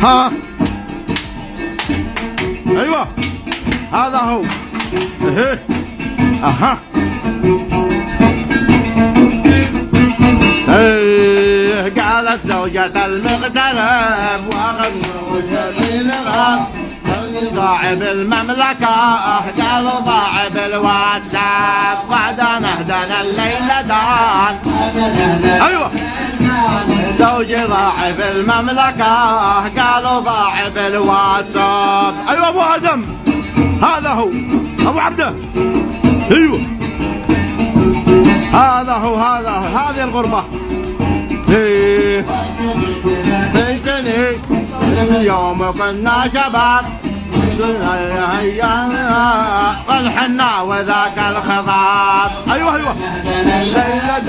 ها ايوه هذا هو. ايه اها ايه قالت زوجة المغترب وغنوا سبيل الغرب ضاع بالمملكة قالوا ضاع بالواتساب وعدنا اهدنا الليلة دان. ايوه زوجي ضاع بالمملكة قالوا ضاع بالواتساب. ايوه ابو ادم هذا هو ابو عبده. ايوه هذا هو هذه الغربة. ايه سجني اليوم كنا شباب والحنا وذاك الخضاب. ايوه الليلة